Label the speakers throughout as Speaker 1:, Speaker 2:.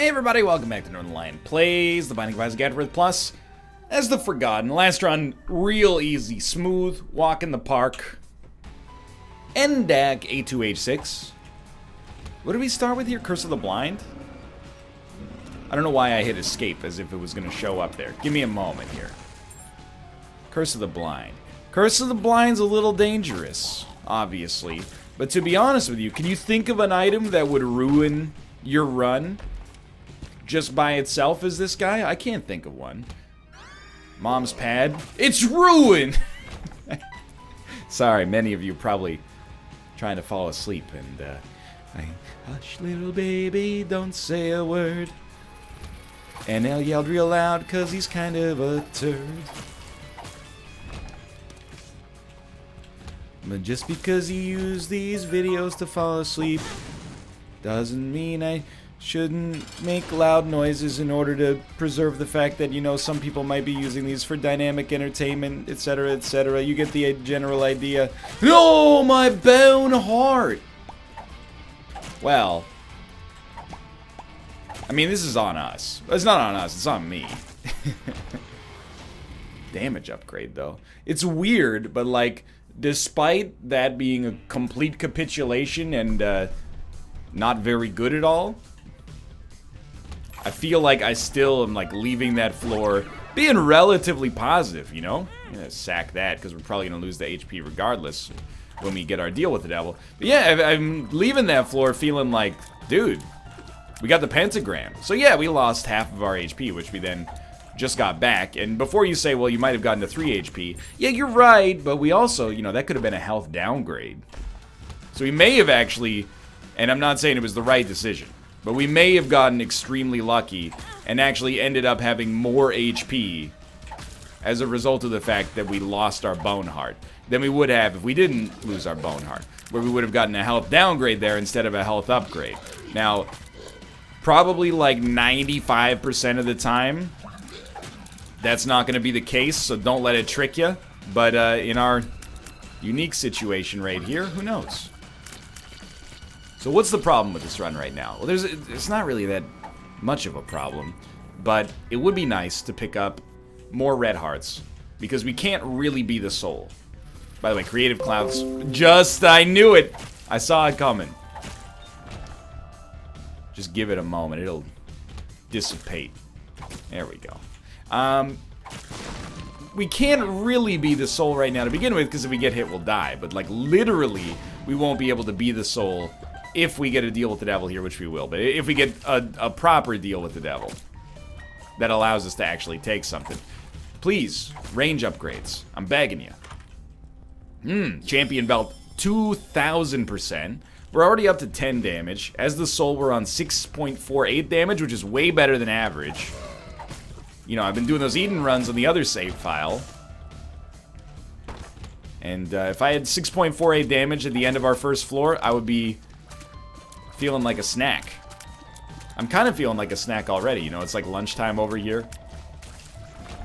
Speaker 1: Hey everybody, welcome back to Northernlion Plays the Binding of Isaac Afterbirth Plus as the Forgotten. Last run, real easy, smooth, walk in the park. NDAC A2H6. What did we start with here? Curse of the Blind? I don't know why I hit escape as if it was going to show up there. Give me a moment here. Curse of the Blind. Curse of the Blind's a little dangerous, obviously. But to be honest with you, can you think of an item that would ruin your run just by itself as this guy? I can't think of one. Mom's pad. It's ruined! Sorry, many of you probably trying to fall asleep and hush little baby, don't say a word. And Elle yelled real loud cause he's kind of a turd. But just because you use these videos to fall asleep doesn't mean I shouldn't make loud noises in order to preserve the fact that, you know, some people might be using these for dynamic entertainment, etc., etc. You get the general idea. Oh, my bone heart! Well, I mean, this is on us. It's not on us, it's on me. Damage upgrade, though. It's weird, but, like, despite that being a complete capitulation and, not very good at all, I feel like I still am, like, leaving that floor being relatively positive, you know? I'm gonna sack that, because we're probably gonna lose the HP regardless when we get our deal with the devil. But yeah, I'm leaving that floor feeling like, dude, we got the pentagram. So yeah, we lost half of our HP, which we then just got back. And before you say, well, you might have gotten to 3 HP, yeah, you're right, but we also, you know, that could have been a health downgrade. So we may have actually, and I'm not saying it was the right decision, but we may have gotten extremely lucky and actually ended up having more HP as a result of the fact that we lost our bone heart than we would have if we didn't lose our bone heart, where we would have gotten a health downgrade there instead of a health upgrade. Now, probably like 95% of the time, that's not going to be the case, so don't let it trick you. But in our unique situation right here, who knows? So what's the problem with this run right now? Well, it's not really that much of a problem, but it would be nice to pick up more red hearts, because we can't really be the soul. By the way, Creative Clouds, I knew it! I saw it coming. Just give it a moment, it'll dissipate. There we go. We can't really be the soul right now to begin with, because if we get hit, we'll die. But, like, literally, we won't be able to be the soul if we get a deal with the devil here, which we will. But if we get a proper deal with the devil that allows us to actually take something. Please, range upgrades. I'm begging you. Champion belt, 2,000%. We're already up to 10 damage. As the soul, we're on 6.48 damage, which is way better than average. You know, I've been doing those Eden runs on the other save file. And if I had 6.48 damage at the end of our first floor, I would be feeling like a snack. I'm kind of feeling like a snack already, you know, it's like lunchtime over here.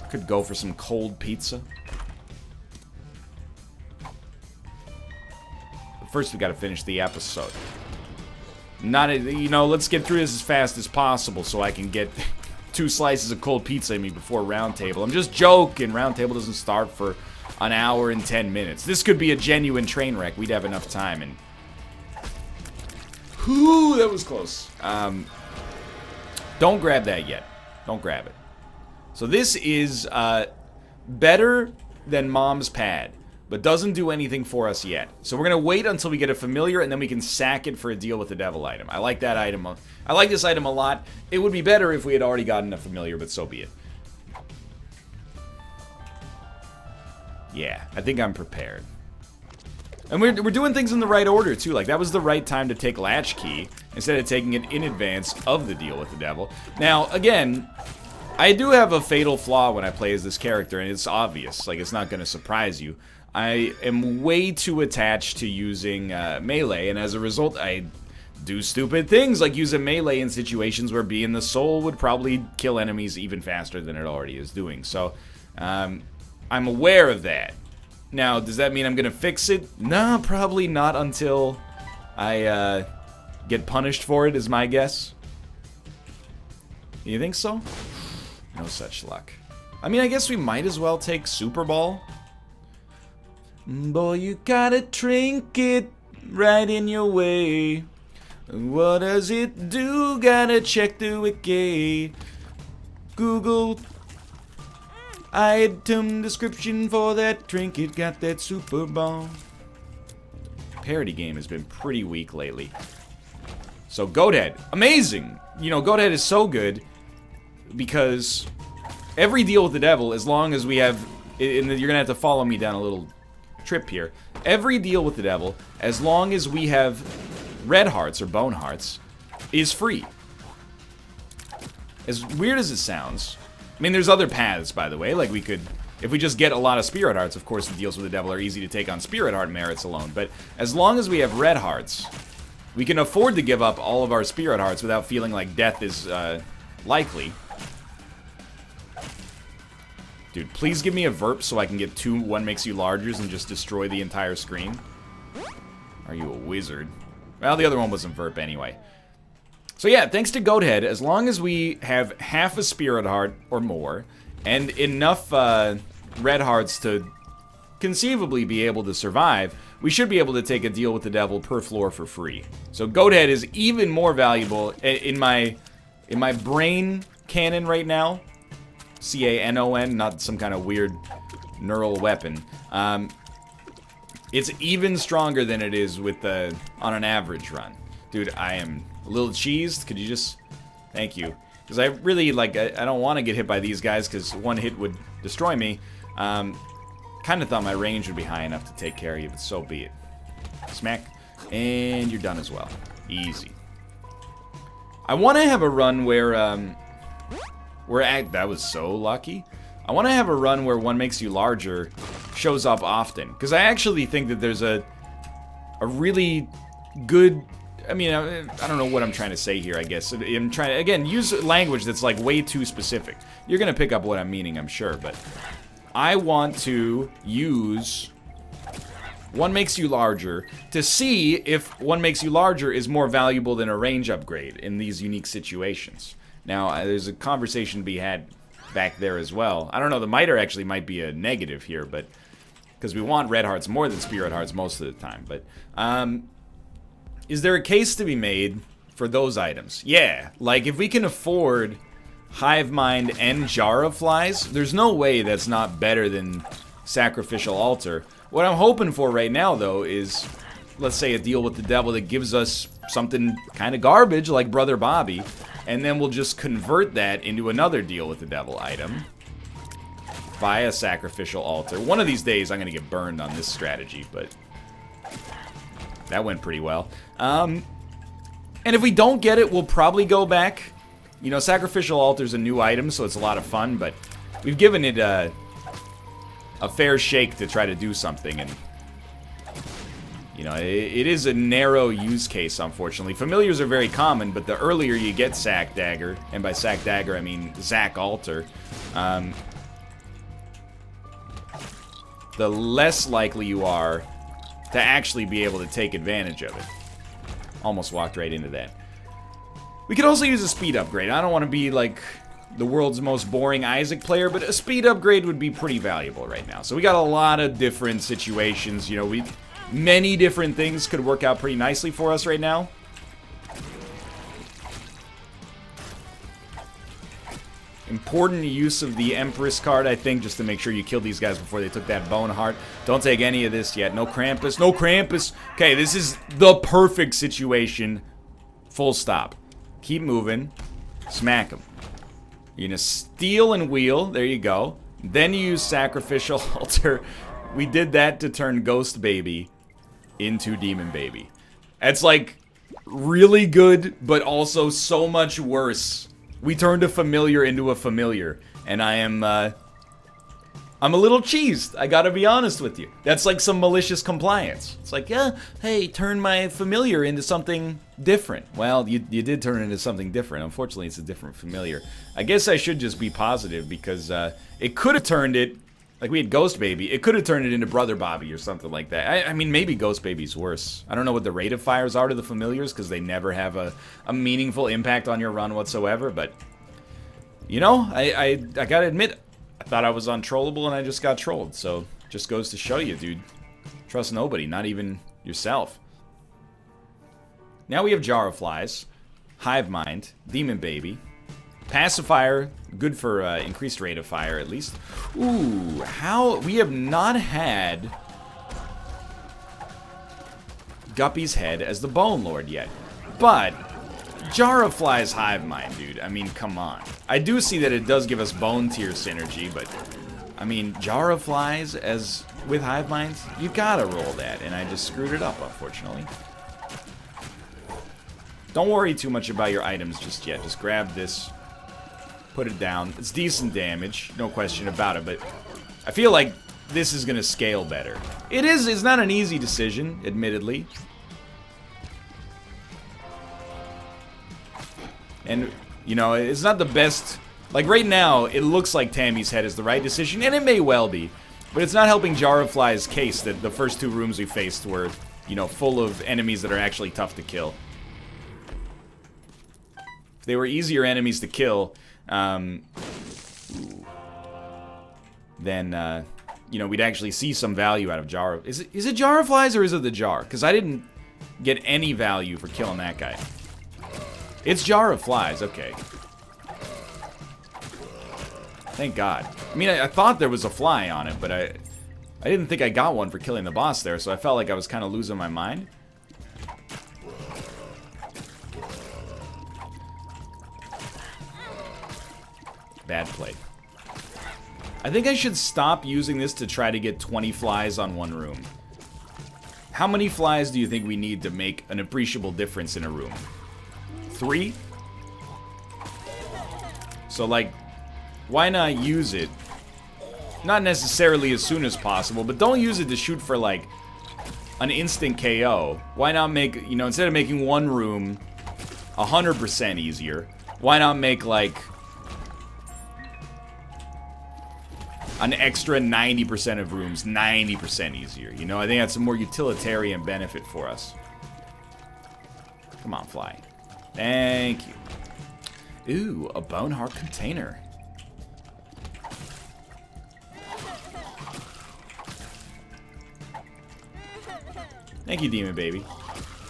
Speaker 1: Could go for some cold pizza. But first we gotta finish the episode. You know, let's get through this as fast as possible so I can get 2 slices of cold pizza in me before round table. I'm just joking, round table doesn't start for an hour and 10 minutes. This could be a genuine train wreck. We'd have enough time. And whew, that was close. Don't grab that yet. Don't grab it. So this is better than Mom's pad, but doesn't do anything for us yet. So we're gonna wait until we get a familiar, and then we can sack it for a deal with the devil item. I like that item. I like this item a lot. It would be better if we had already gotten a familiar, but so be it. Yeah, I think I'm prepared. And we're doing things in the right order, too. Like, that was the right time to take Latchkey instead of taking it in advance of the deal with the devil. Now, again, I do have a fatal flaw when I play as this character, and it's obvious. Like, it's not going to surprise you. I am way too attached to using melee, and as a result, I do stupid things, like use a melee in situations where being the soul would probably kill enemies even faster than it already is doing. So, I'm aware of that. Now, does that mean I'm gonna fix it? No, probably not until I get punished for it, is my guess. You think so? No such luck. I mean, I guess we might as well take Super Ball. Boy, you got a trinket right in your way. What does it do? Gotta check the wiki. Google item description for that trinket. Got that Super Ball. Parody game has been pretty weak lately. So Goathead, amazing. You know, Goathead is so good because every deal with the devil, as long as we have, and you're gonna have to follow me down a little trip here. Every deal with the devil, as long as we have red hearts or bone hearts, is free. As weird as it sounds, I mean, there's other paths, by the way. Like we could, if we just get a lot of spirit hearts, of course, the deals with the devil are easy to take on spirit heart merits alone. But as long as we have red hearts, we can afford to give up all of our spirit hearts without feeling like death is likely. Dude, please give me a verp so I can get 2 one makes you largers and just destroy the entire screen. Are you a wizard? Well, the other one wasn't verp anyway. So yeah, thanks to Goathead, as long as we have half a spirit heart or more, and enough red hearts to conceivably be able to survive, we should be able to take a deal with the devil per floor for free. So Goathead is even more valuable in my brain canon right now. C-A-N-O-N, not some kind of weird neural weapon. It's even stronger than it is with on an average run. Dude, I am a little cheesed. Could you just... Thank you. Because I really, like, I don't want to get hit by these guys because one hit would destroy me. Kind of thought my range would be high enough to take care of you, but so be it. Smack. And you're done as well. Easy. I want to have a run where, that was so lucky. I want to have a run where one makes you larger shows up often. Because I actually think that there's a really good... I mean, I don't know what I'm trying to say here, I guess. I'm trying to, again, use language that's like way too specific. You're going to pick up what I'm meaning, I'm sure, but I want to use one makes you larger to see if one makes you larger is more valuable than a range upgrade in these unique situations. Now, there's a conversation to be had back there as well. I don't know, the miter actually might be a negative here, but because we want red hearts more than spirit hearts most of the time, but is there a case to be made for those items? Yeah, like if we can afford Hive Mind and Jar of Flies, there's no way that's not better than Sacrificial Altar. What I'm hoping for right now, though, is, let's say, a deal with the devil that gives us something kind of garbage like Brother Bobby, and then we'll just convert that into another deal with the devil item via Sacrificial Altar. One of these days I'm going to get burned on this strategy, but that went pretty well. And if we don't get it, we'll probably go back. You know, Sacrificial Altar's a new item, so it's a lot of fun, but we've given it a fair shake to try to do something, and you know, it is a narrow use case, unfortunately. Familiars are very common, but the earlier you get Sack Dagger, and by Sack Dagger I mean Zack Altar, the less likely you are to actually be able to take advantage of it. Almost walked right into that. We could also use a speed upgrade. I don't want to be like the world's most boring Isaac player, but a speed upgrade would be pretty valuable right now. So we got a lot of different situations. You know, many different things could work out pretty nicely for us right now. Important use of the Empress card, I think, just to make sure you kill these guys before they took that Bone Heart. Don't take any of this yet. No Krampus. No Krampus. Okay, this is the perfect situation. Full stop. Keep moving. Smack them. You're going to steal and wheel. There you go. Then you use Sacrificial Altar. We did that to turn Ghost Baby into Demon Baby. That's like really good, but also so much worse. We turned a familiar into a familiar, and I'm a little cheesed. I gotta be honest with you. That's like some malicious compliance. It's like, yeah, hey, turn my familiar into something different. Well, you did turn it into something different. Unfortunately, it's a different familiar. I guess I should just be positive, because it could have turned it, like we had Ghost Baby, it could have turned it into Brother Bobby or something like that. I mean, maybe Ghost Baby's worse. I don't know what the rate of fires are to the familiars, because they never have a meaningful impact on your run whatsoever, but You know, I gotta admit, I thought I was untrollable and I just got trolled. So, just goes to show you, dude. Trust nobody, not even yourself. Now we have Jar of Flies, Hive Mind, Demon Baby, Pacifier, good for increased rate of fire at least. Ooh, how... We have not had Guppy's Head as the Bone Lord yet. But Jar of Flies, Hive Mind, dude. I mean, come on. I do see that it does give us Bone Tier synergy, but... I mean, Jar of Flies as with Hive Minds, you gotta roll that, and I just screwed it up, unfortunately. Don't worry too much about your items just yet. Just grab this, put it down. It's decent damage, no question about it, but I feel like this is gonna scale better. It's not an easy decision, admittedly. And, you know, it's not the best... Like, right now, it looks like Tammy's Head is the right decision, and it may well be. But it's not helping Jar of Flies' case that the first two rooms we faced were, you know, full of enemies that are actually tough to kill. If they were easier enemies to kill, then, you know, we'd actually see some value out of Jar of... Is it Jar of Flies or is it the Jar? Because I didn't get any value for killing that guy. It's Jar of Flies, okay. Thank God. I mean, I thought there was a fly on it, but I didn't think I got one for killing the boss there, so I felt like I was kind of losing my mind. Bad play. I think I should stop using this to try to get 20 flies on one room. How many flies do you think we need to make an appreciable difference in a room? 3? So, like... Why not use it? Not necessarily as soon as possible, but don't use it to shoot for, like, an instant KO. Why not make, you know, instead of making one room 100% easier, why not make, like, an extra 90% of rooms 90% easier? You know, I think that's a more utilitarian benefit for us. Come on, fly. Thank you. Ooh, a bone heart container. Thank you, Demon Baby.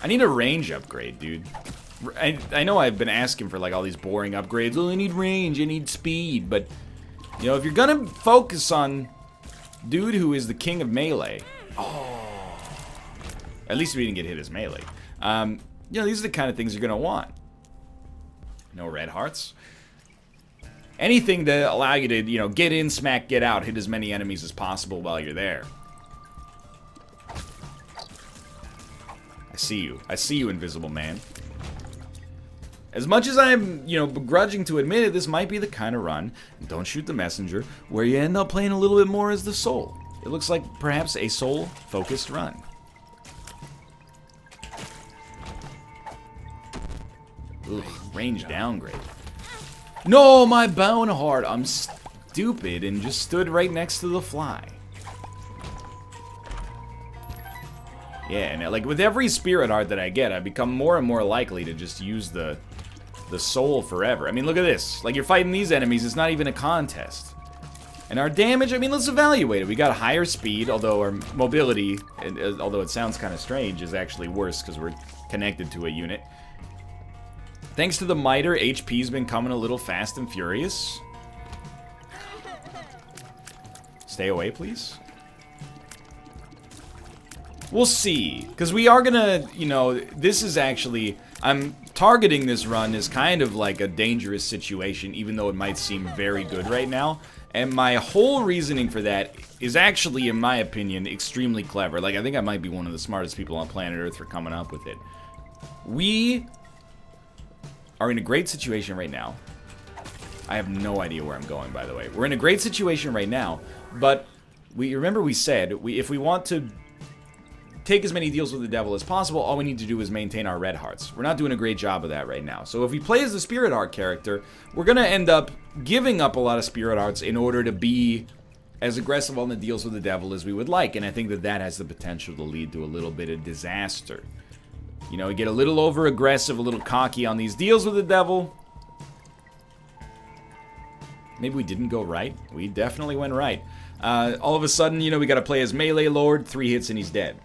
Speaker 1: I need a range upgrade, dude. I know I've been asking for, like, all these boring upgrades. Oh, I need range, I need speed. But, you know, if you're gonna focus on dude who is the king of melee... Oh. At least we didn't get hit as melee. You know, these are the kind of things you're gonna want. No red hearts. Anything to allow you to, you know, get in, smack, get out. Hit as many enemies as possible while you're there. I see you. I see you, Invisible Man. As much as I'm, you know, begrudging to admit it, this might be the kind of run, and don't shoot the messenger, where you end up playing a little bit more as the soul. It looks like perhaps a soul-focused run. Ugh, range downgrade. No, my bone heart! I'm stupid and just stood right next to the fly. Yeah, and like with every spirit heart that I get, I become more and more likely to just use the soul forever. I mean, look at this. Like, you're fighting these enemies, it's not even a contest. And our damage, I mean, let's evaluate it. We got higher speed, although our mobility, although it sounds kind of strange, is actually worse because we're connected to a unit. Thanks to the miter, HP's been coming a little fast and furious. Stay away, please. We'll see, because we are gonna, you know, this is actually, I'm targeting this run as kind of like a dangerous situation, even though it might seem very good right now. And my whole reasoning for that is actually, in my opinion, extremely clever. Like, I think I might be one of the smartest people on planet Earth for coming up with it. We are in a great situation right now. I have no idea where I'm going, by the way. We're in a great situation right now, but remember we said, if we want to take as many deals with the devil as possible, all we need to do is maintain our red hearts. We're not doing a great job of that right now. So if we play as the spirit heart character, we're going to end up giving up a lot of spirit hearts in order to be as aggressive on the deals with the devil as we would like. And I think that that has the potential to lead to a little bit of disaster. You know, we get a little over aggressive, a little cocky on these deals with the devil. Maybe we didn't go right. We definitely went right. All of a sudden, you know, we got to play as melee lord. 3 hits and he's dead.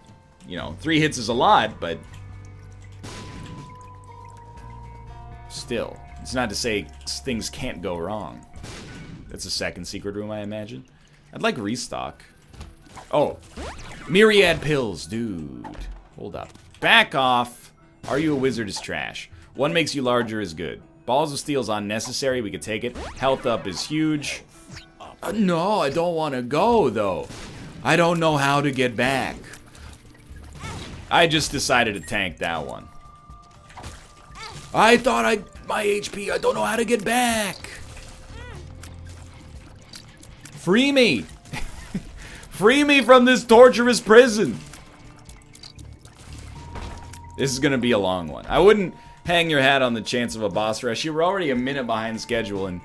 Speaker 1: You know, 3 hits is a lot, but still, it's not to say things can't go wrong. That's a second secret room, I imagine. I'd like restock. Oh, myriad pills, dude. Hold up. Back off. Are you a wizard is trash. One makes you larger is good. Balls of Steel's unnecessary. We could take it. Health up is huge. No, I don't want to go, though. I don't know how to get back. I just decided to tank that one. I thought my HP, I don't know how to get back. Free me. Free me from this torturous prison. This is going to be a long one. I wouldn't hang your hat on the chance of a boss rush. You were already a minute behind schedule and...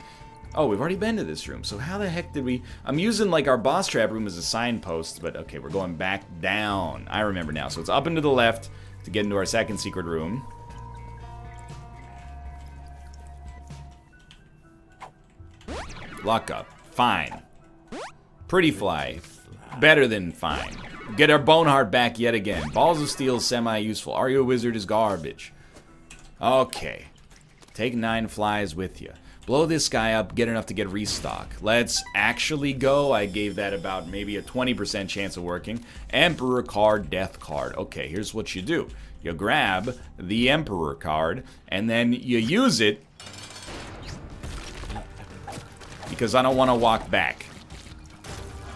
Speaker 1: Oh, we've already been to this room. So how the heck did we... I'm using like our boss trap room as a signpost, but okay, we're going back down. I remember now. So it's up and to the left to get into our second secret room. Lock up. Fine. Pretty fly. Better than fine. Get our bone heart back yet again. Balls of Steel semi-useful. Are you a wizard is garbage. Okay. Take 9 flies with you. Blow this guy up, get enough to get restock. Let's actually go. I gave that about maybe a 20% chance of working. Emperor card, death card. Okay, here's what you do. You grab the Emperor card, and then you use it because I don't want to walk back.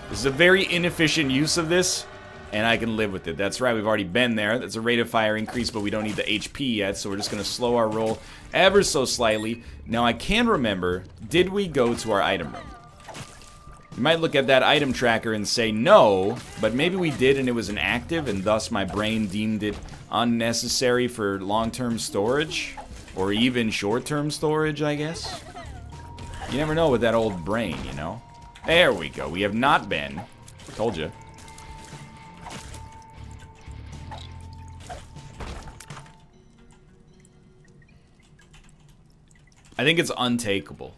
Speaker 1: This is a very inefficient use of this, and I can live with it. That's right, we've already been there. That's a rate of fire increase, but we don't need the HP yet, so we're just going to slow our roll ever so slightly. Now, I can remember, did we go to our item room? You might look at that item tracker and say no, but maybe we did and it was inactive, and thus my brain deemed it unnecessary for long-term storage, or even short-term storage, I guess. You never know with that old brain, you know? There we go. We have not been. Told you. I think it's untakeable.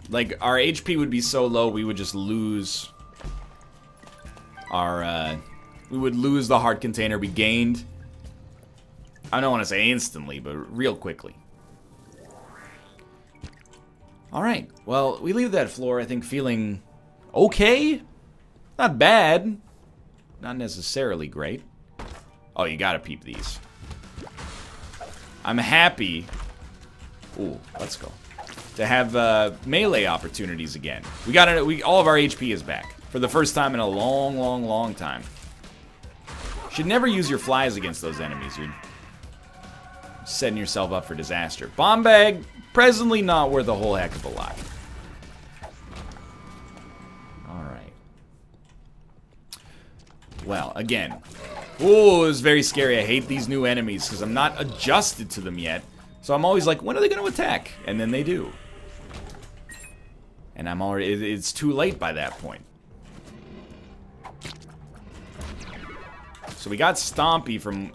Speaker 1: Like, our HP would be so low, we would just lose our, we would lose the heart container we gained. I don't want to say instantly, but real quickly. Alright, well, we leave that floor, I think, feeling okay. Not bad. Not necessarily great. Oh, you gotta peep these. I'm happy. Ooh, let's go. To have melee opportunities again. All of our HP is back. For the first time in a long, long, long time. Should never use your flies against those enemies. You're setting yourself up for disaster. Bomb bag, presently not worth a whole heck of a lot. Alright. Well, again. Ooh, it was very scary. I hate these new enemies because I'm not adjusted to them yet. So I'm always like, when are they going to attack? And then they do. And I'm already, it's too late by that point. So we got Stompy from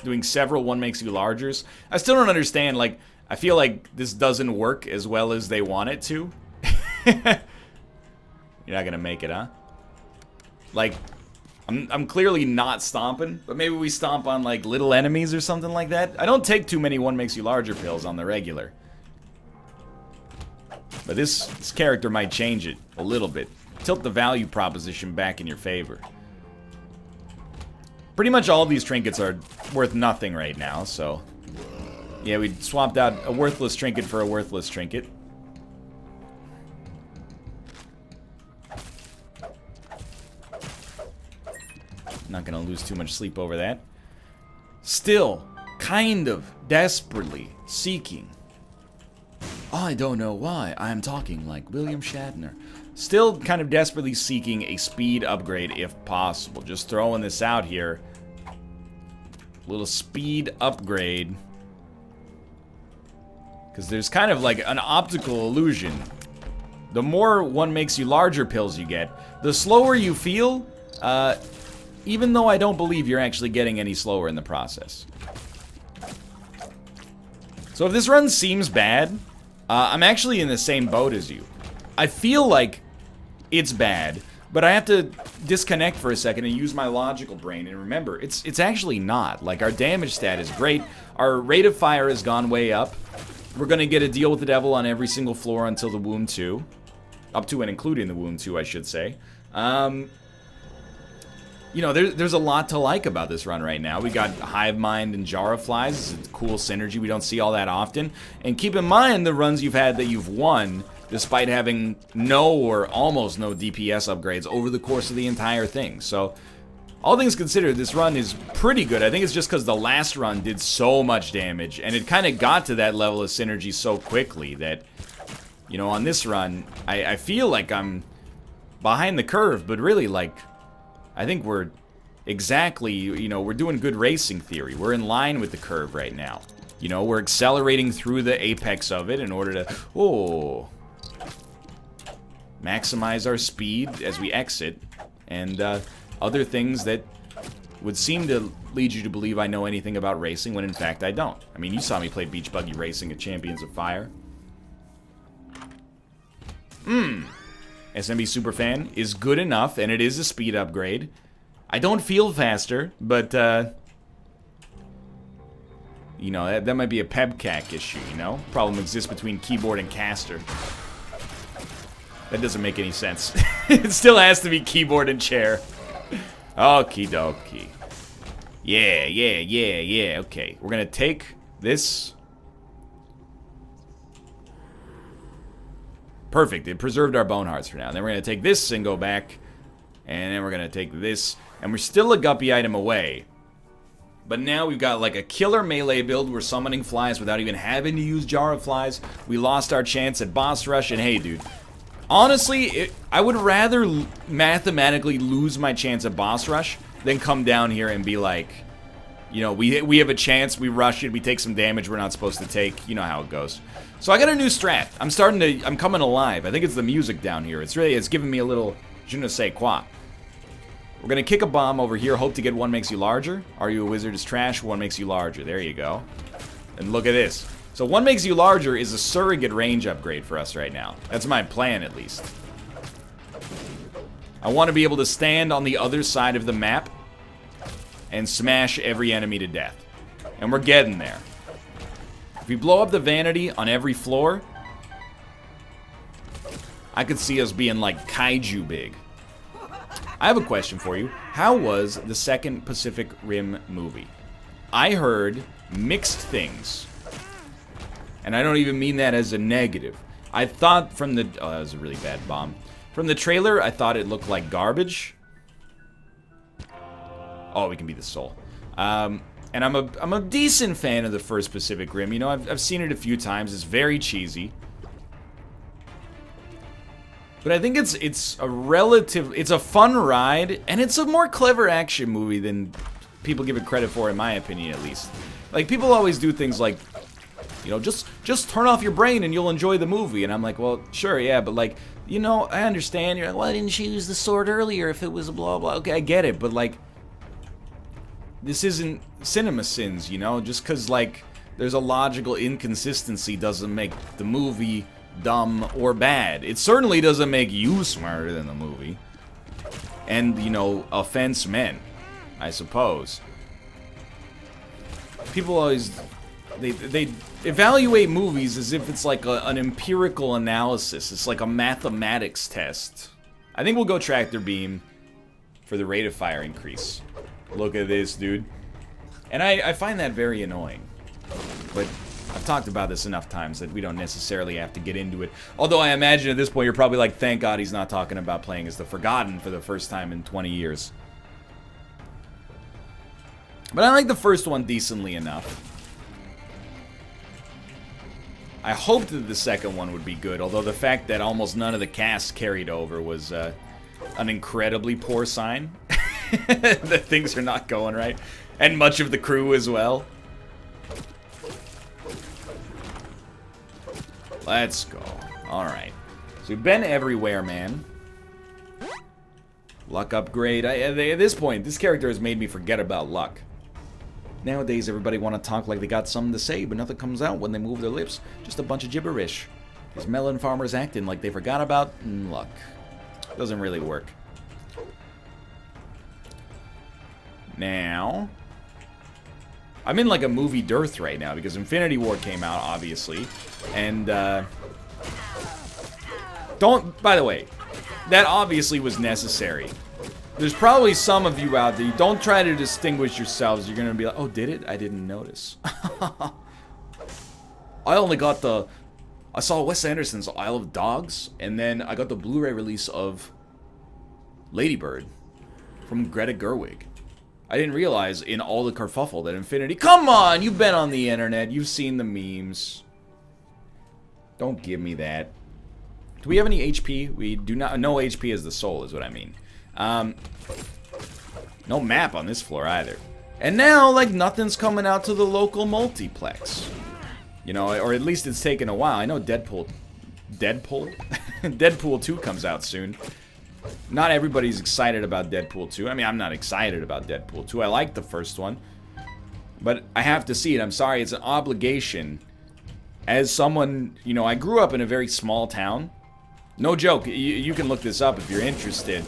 Speaker 1: doing several one makes you largers. I still don't understand, like, I feel like this doesn't work as well as they want it to. You're not gonna make it, huh? Like, I'm clearly not stomping, but maybe we stomp on, like, little enemies or something like that. I don't take too many one makes you larger pills on the regular. But this character might change it a little bit. Tilt the value proposition back in your favor. Pretty much all of these trinkets are worth nothing right now, so... Yeah, we swapped out a worthless trinket for a worthless trinket. Not gonna lose too much sleep over that. Still, kind of desperately seeking. I don't know why I am talking like William Shatner. Still kind of desperately seeking a speed upgrade if possible. Just throwing this out here. Little speed upgrade. Because there's kind of like an optical illusion. The more one makes you larger pills you get, the slower you feel, even though I don't believe you're actually getting any slower in the process. So if this run seems bad, I'm actually in the same boat as you. I feel like it's bad, but I have to disconnect for a second and use my logical brain and remember, it's actually not. Like, our damage stat is great, our rate of fire has gone way up, we're gonna get a deal with the devil on every single floor until the Wound 2. Up to and including the Wound 2, I should say. You know, there's a lot to like about this run right now. We got Hive Mind and Jar of Flies. It's a cool synergy. We don't see all that often. And keep in mind the runs you've had that you've won, despite having no or almost no DPS upgrades over the course of the entire thing. So, all things considered, this run is pretty good. I think it's just because the last run did so much damage, and it kind of got to that level of synergy so quickly that, you know, on this run, I feel like I'm behind the curve, but really, like, I think we're exactly, you know, we're doing good racing theory. We're in line with the curve right now. You know, we're accelerating through the apex of it in order to, maximize our speed as we exit, and other things that would seem to lead you to believe I know anything about racing when in fact I don't. I mean, you saw me play Beach Buggy Racing at Champions of Fire. SMB Superfan is good enough, and it is a speed upgrade. I don't feel faster, but, you know, that might be a PEBCAC issue, you know? Problem exists between keyboard and caster. That doesn't make any sense. It still has to be keyboard and chair. Okie dokie. Yeah, okay. We're gonna take this. Perfect, it preserved our bone hearts for now. Then we're going to take this and go back. And then we're going to take this. And we're still a guppy item away. But now we've got like a killer melee build. We're summoning flies without even having to use Jar of Flies. We lost our chance at boss rush. And hey, dude. Honestly, I would rather mathematically lose my chance at boss rush than come down here and be like, you know, we have a chance, we rush it, we take some damage we're not supposed to take. You know how it goes. So I got a new strat. I'm coming alive. I think it's the music down here. It's giving me a little je ne sais quoi. We're gonna kick a bomb over here, hope to get one makes you larger. Are you a wizard is trash, one makes you larger. There you go. And look at this. So one makes you larger is a surrogate range upgrade for us right now. That's my plan, at least. I want to be able to stand on the other side of the map and smash every enemy to death. And we're getting there. If we blow up the vanity on every floor, I could see us being like kaiju big. I have a question for you. How was the second Pacific Rim movie? I heard mixed things. And I don't even mean that as a negative. I thought from the... Oh, that was a really bad bomb. From the trailer, I thought it looked like garbage. Oh, we can be the soul. And I'm a decent fan of the first Pacific Rim. You know, I've seen it a few times. It's very cheesy. But I think it's a fun ride, and it's a more clever action movie than people give it credit for, in my opinion, at least. Like, people always do things like, you know, just turn off your brain and you'll enjoy the movie. And I'm like, well, sure, yeah, but like, you know, I understand. You're like, why didn't you use the sword earlier if it was a blah blah? Okay, I get it, but like, this isn't cinema sins, you know? Just because, like, there's a logical inconsistency doesn't make the movie dumb or bad. It certainly doesn't make you smarter than the movie. And, you know, offense men, I suppose. People always... They evaluate movies as if it's like an empirical analysis. It's like a mathematics test. I think we'll go Tractor Beam for the rate of fire increase. Look at this, dude. And I find that very annoying. But I've talked about this enough times that we don't necessarily have to get into it. Although I imagine at this point you're probably like, thank God he's not talking about playing as the Forgotten for the first time in 20 years. But I like the first one decently enough. I hoped that the second one would be good, although the fact that almost none of the cast carried over was an incredibly poor sign. That things are not going right. And much of the crew as well. Let's go. Alright. So we've been everywhere, man. Luck upgrade. At this point, this character has made me forget about luck. Nowadays, everybody want to talk like they got something to say, but nothing comes out when they move their lips. Just a bunch of gibberish. These melon farmers acting like they forgot about luck. Doesn't really work. Now, I'm in like a movie dearth right now because Infinity War came out, obviously. And, by the way, that obviously was necessary. There's probably some of you out there, don't try to distinguish yourselves. You're going to be like, oh, did it? I didn't notice. I only got I saw Wes Anderson's Isle of Dogs, and then I got the Blu-ray release of Lady Bird from Greta Gerwig. I didn't realize in all the kerfuffle that Infinity... Come on! You've been on the internet. You've seen the memes. Don't give me that. Do we have any HP? We do not... No HP as the soul is what I mean. No map on this floor either. And now, like, nothing's coming out to the local multiplex. You know, or at least it's taken a while. I know Deadpool? Deadpool 2 comes out soon. Not everybody's excited about Deadpool 2. I mean, I'm not excited about Deadpool 2. I like the first one. But I have to see it. I'm sorry, it's an obligation. As someone, you know, I grew up in a very small town. No joke, you can look this up if you're interested.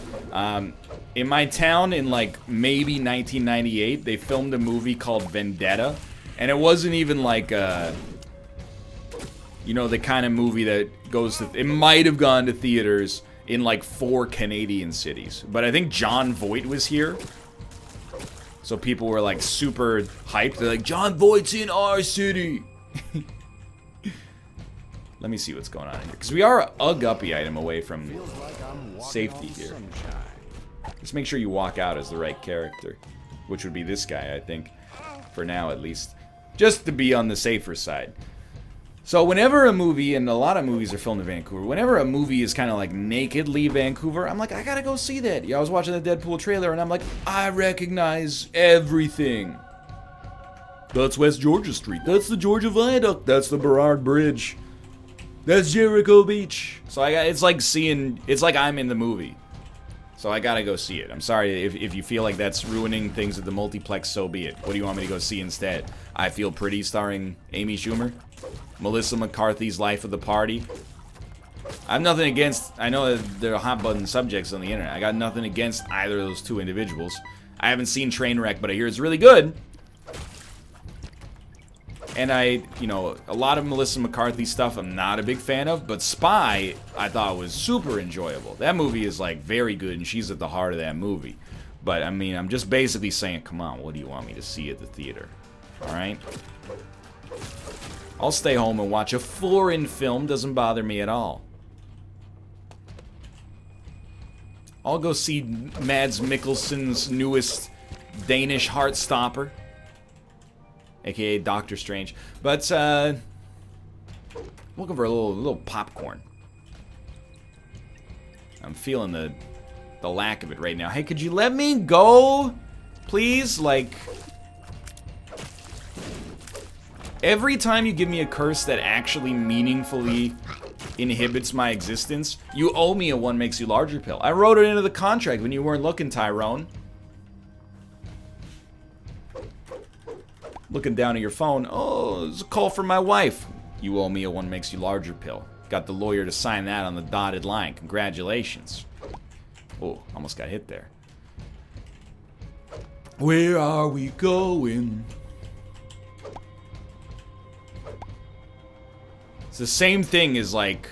Speaker 1: In my town, in like maybe 1998, they filmed a movie called Vendetta. And it wasn't even like, you know, the kind of movie that goes to... It might have gone to theaters in like 4 Canadian cities. But I think John Voight was here. So people were like super hyped. They're like, John Voight's in our city! Let me see what's going on here. Because we are a guppy item away from safety here. Just make sure you walk out as the right character. Which would be this guy, I think. For now, at least. Just to be on the safer side. So whenever a movie, and a lot of movies are filmed in Vancouver, whenever a movie is kind of like nakedly Vancouver, I'm like, I gotta go see that. Yeah, I was watching the Deadpool trailer, and I'm like, I recognize everything. That's West Georgia Street. That's the Georgia Viaduct. That's the Burrard Bridge. That's Jericho Beach. So it's like seeing, it's like I'm in the movie. So I gotta go see it. I'm sorry if you feel like that's ruining things at the multiplex, so be it. What do you want me to go see instead? I Feel Pretty starring Amy Schumer? Melissa McCarthy's Life of the Party? I have nothing against, I know that there are hot button subjects on the internet. I got nothing against either of those two individuals. I haven't seen Trainwreck, but I hear it's really good. And you know, a lot of Melissa McCarthy stuff I'm not a big fan of, but Spy, I thought was super enjoyable. That movie is, like, very good, and she's at the heart of that movie. But, I mean, I'm just basically saying, come on, what do you want me to see at the theater? Alright? I'll stay home and watch a foreign film, doesn't bother me at all. I'll go see Mads Mikkelsen's newest Danish Heartstopper. AKA Doctor Strange. But, I'm looking for a little popcorn. I'm feeling the lack of it right now. Hey, could you let me go? Please? Like, every time you give me a curse that actually meaningfully inhibits my existence, you owe me a one makes you larger pill. I wrote it into the contract when you weren't looking, Tyrone. Looking down at your phone. Oh, it's a call from my wife. You owe me a one makes you larger pill. Got the lawyer to sign that on the dotted line. Congratulations. Oh, almost got hit there. Where are we going? It's the same thing as like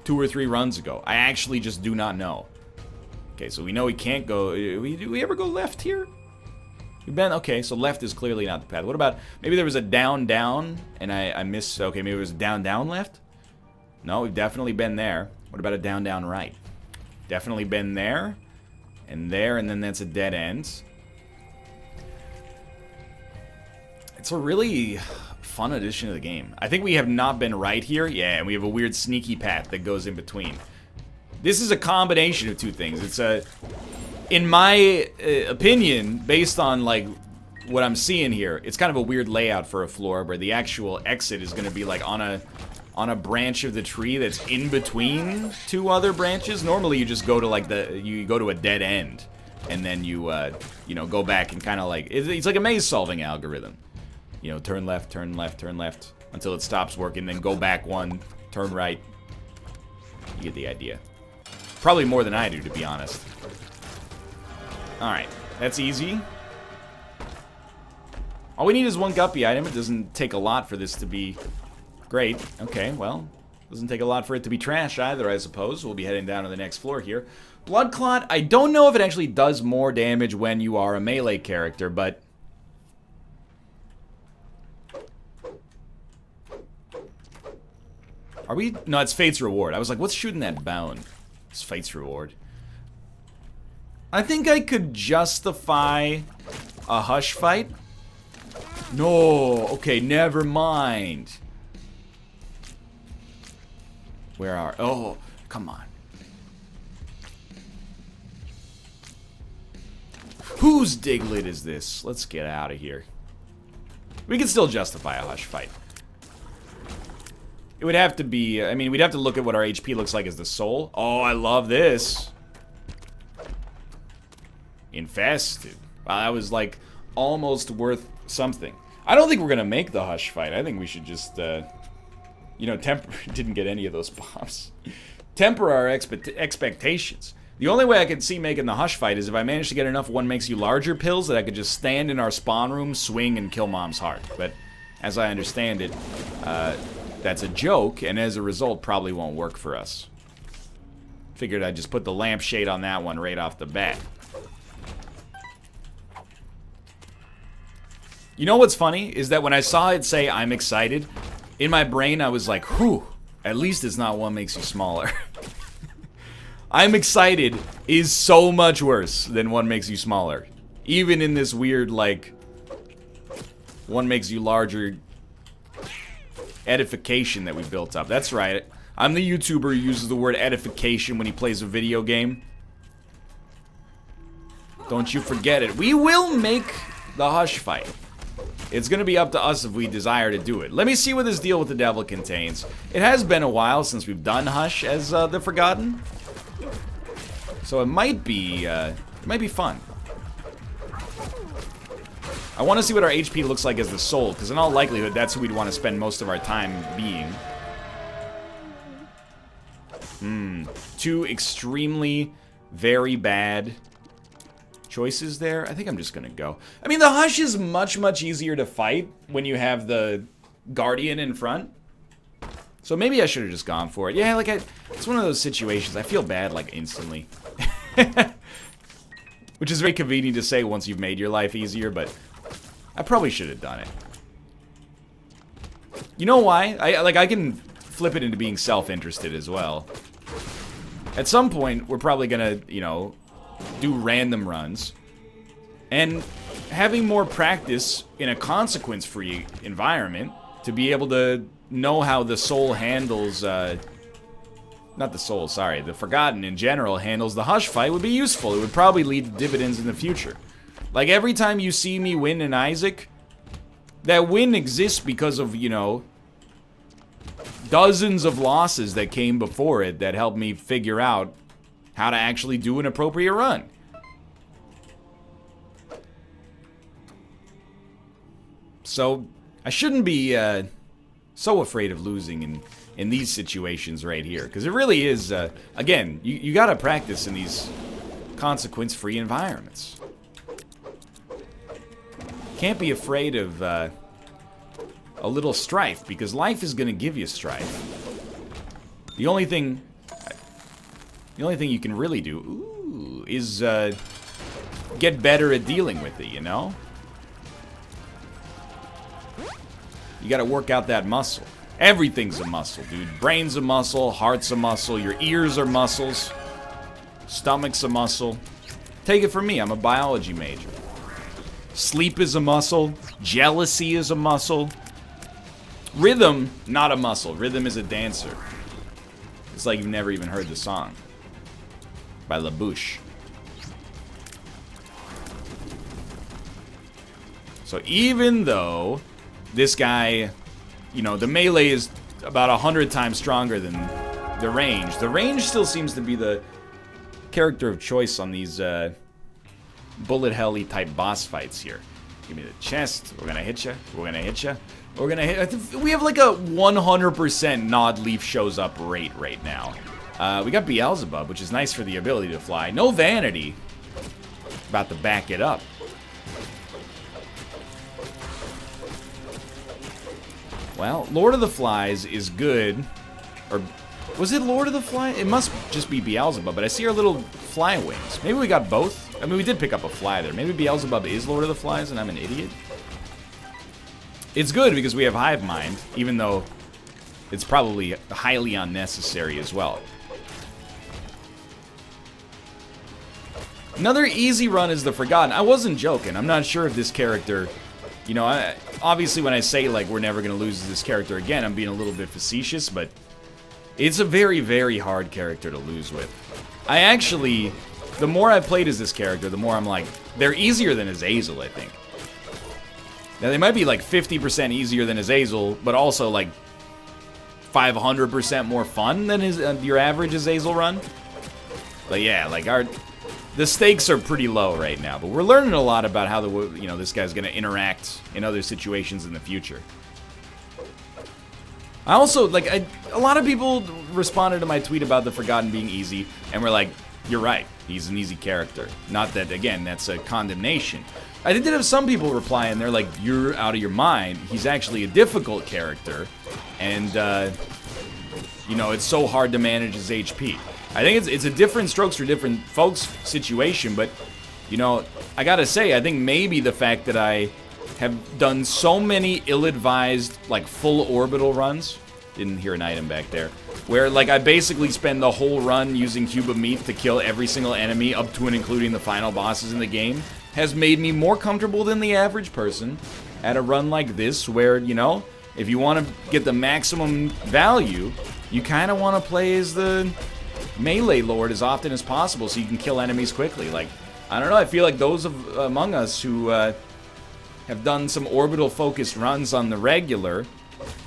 Speaker 1: 2 or 3 runs ago. I actually just do not know. Okay, so we know we can't go. Do we ever go left here? We've been, okay, so left is clearly not the path. What about, maybe there was a down, down, and I missed, okay, maybe it was a down, down left? No, we've definitely been there. What about a down, down right? Definitely been there, and then that's a dead end. It's a really fun addition to the game. I think we have not been right here. Yeah, and we have a weird sneaky path that goes in between. This is a combination of two things. It's a... In my opinion, based on, like, what I'm seeing here, it's kind of a weird layout for a floor where the actual exit is going to be, like, on a branch of the tree that's in between 2 other branches. Normally, you just go to, like, you go to a dead end. and then you, you know, go back and kind of like, it's like a maze-solving algorithm. You know, turn left, turn left, turn left, until it stops working, then go back one, turn right. You get the idea. Probably more than I do, to be honest. Alright, that's easy. All we need is one guppy item. It doesn't take a lot for this to be great. Okay, well, doesn't take a lot for it to be trash either, I suppose. We'll be heading down to the next floor here. Blood Clot, I don't know if it actually does more damage when you are a melee character, but... Are we? No, it's Fate's Reward. I was like, what's shooting that bound? It's Fate's Reward. I think I could justify a Hush fight. No, okay, never mind. Where are... Oh, come on. Whose Diglett is this? Let's get out of here. We can still justify a Hush fight. It would have to be... I mean, we'd have to look at what our HP looks like as the soul. Oh, I love this. Infested. Wow, that was like almost worth something. I don't think we're gonna make the Hush fight. I think we should just, you know, didn't get any of those bombs. Temper our expectations. The only way I could see making the Hush fight is if I managed to get enough one makes you larger pills that I could just stand in our spawn room, swing, and kill Mom's heart. But as I understand it, that's a joke, and as a result, probably won't work for us. Figured I'd just put the lampshade on that one right off the bat. You know what's funny? Is that when I saw it say, I'm excited, in my brain I was like, whew, at least it's not one makes you smaller. I'm excited is so much worse than one makes you smaller. Even in this weird, like, one makes you larger edification that we built up. That's right. I'm the YouTuber who uses the word edification when he plays a video game. Don't you forget it. We will make the Hush fight. It's gonna be up to us if we desire to do it. Let me see what this deal with the devil contains. It has been a while since we've done Hush as the Forgotten. So it might be fun. I want to see what our HP looks like as the soul, because in all likelihood, that's who we'd want to spend most of our time being. Two extremely, very bad choices there. I think I'm just gonna go. I mean, the Hush is much, much easier to fight when you have the Guardian in front. So maybe I should have just gone for it. Yeah, like, it's one of those situations. I feel bad, like, instantly. Which is very convenient to say once you've made your life easier, but I probably should have done it. You know why? I can flip it into being self-interested as well. At some point, we're probably gonna, you know, do random runs. And having more practice in a consequence-free environment to be able to know how the soul handles, not the soul, sorry, the Forgotten in general handles the Hush fight would be useful. It would probably lead to dividends in the future. Like, every time you see me win in Isaac, that win exists because of, you know, dozens of losses that came before it that helped me figure out how to actually do an appropriate run. So, I shouldn't be so afraid of losing in these situations right here. Because it really is, again, you gotta practice in these consequence-free environments. Can't be afraid of a little strife, because life is gonna give you strife. The only thing you can really do, is get better at dealing with it, you know? You gotta work out that muscle. Everything's a muscle, dude. Brain's a muscle, heart's a muscle, your ears are muscles, stomach's a muscle. Take it from me, I'm a biology major. Sleep is a muscle, jealousy is a muscle. Rhythm, not a muscle. Rhythm is a dancer. It's like you've never even heard the song by La Bouche. So even though this guy, you know, the melee is about 100 times stronger than the range still seems to be the character of choice on these bullet helly type boss fights here. Give me the chest. We're gonna hit you. We're gonna hit you. We're gonna hit. We have like a 100% Nod Leaf shows up rate right now. We got Beelzebub, which is nice for the ability to fly. No vanity. About to back it up. Well, Lord of the Flies is good. Or was it Lord of the Flies? It must just be Beelzebub, but I see our little fly wings. Maybe we got both? I mean, we did pick up a fly there. Maybe Beelzebub is Lord of the Flies and I'm an idiot? It's good because we have Hive Mind, even though it's probably highly unnecessary as well. Another easy run is the Forgotten. I wasn't joking. I'm not sure if this character... You know, obviously when I say, like, we're never going to lose this character again, I'm being a little bit facetious, but it's a very, very hard character to lose with. I actually... The more I've played as this character, the more I'm like, they're easier than Azazel, I think. Now, they might be, like, 50% easier than Azazel, but also, like, 500% more fun than your average Azazel run. But yeah, like, the stakes are pretty low right now, but we're learning a lot about how this guy's gonna interact in other situations in the future. I also, like, a lot of people responded to my tweet about the Forgotten being easy, and we're like, you're right, he's an easy character. Not that, again, that's a condemnation. I did have some people reply, and they're like, you're out of your mind. He's actually a difficult character, and, you know, it's so hard to manage his HP. I think it's a different strokes for different folks situation, but, you know, I gotta say, I think maybe the fact that I have done so many ill-advised, like, full orbital runs, didn't hear an item back there, where, like, I basically spend the whole run using Cube of Meat to kill every single enemy up to and including the final bosses in the game, has made me more comfortable than the average person at a run like this, where, you know, if you want to get the maximum value, you kind of want to play as the melee lord as often as possible so you can kill enemies quickly. Like, I don't know, I feel like those among us who have done some orbital focused runs on the regular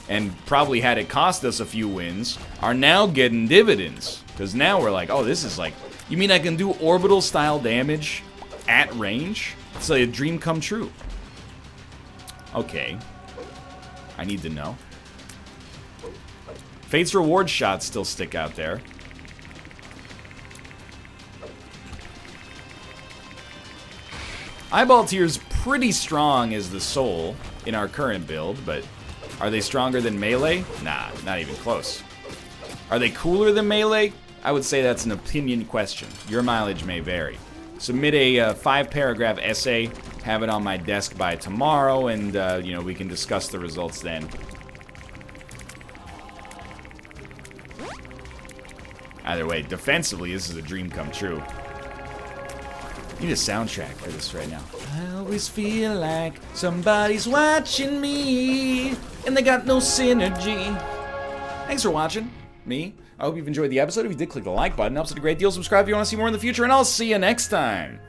Speaker 1: and probably had it cost us a few wins are now getting dividends, because now we're like, oh, this is like, you mean I can do orbital style damage at range? It's like a dream come true. Okay, I need to know. Fate's reward shots still stick out there. Eyeball Tier's pretty strong as the soul in our current build, but are they stronger than melee? Nah, not even close. Are they cooler than melee? I would say that's an opinion question. Your mileage may vary. Submit a 5-paragraph essay, have it on my desk by tomorrow, and you know, we can discuss the results then. Either way, defensively, this is a dream come true. I need a soundtrack for this right now. I always feel like somebody's watching me, and they got no synergy. Thanks for watching me. I hope you've enjoyed the episode. If you did, click the like button. It helps it a great deal. Subscribe if you want to see more in the future, and I'll see you next time.